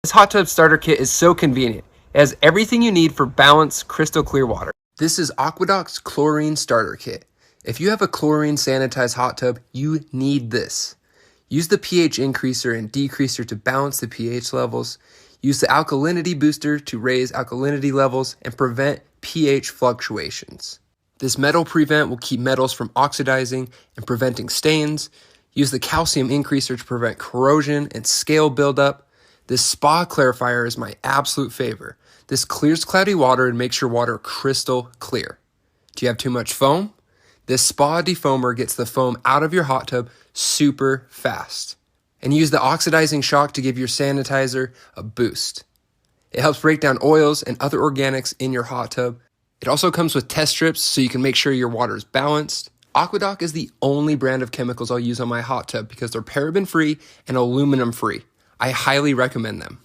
This hot tub starter kit is so convenient. It has everything you need for balanced, crystal clear water. This is AquaDoc's Chlorine Starter Kit. If you have a chlorine sanitized hot tub, you need this. Use the pH increaser and decreaser to balance the pH levels. Use the Alkalinity Booster to raise alkalinity levels and prevent pH fluctuations. This metal prevent will keep metals from oxidizing and preventing stains. Use the calcium increaser to prevent corrosion and scale buildup. This spa clarifier is my absolute favorite. This clears cloudy water and makes your water crystal clear. Do you have too much foam? This spa defoamer gets the foam out of your hot tub super fast. And use the oxidizing shock to give your sanitizer a boost. It helps break down oils and other organics in your hot tub. It also comes with test strips so you can make sure your water is balanced. AquaDoc is the only brand of chemicals I'll use on my hot tub because they're paraben-free and aluminum-free. I highly recommend them.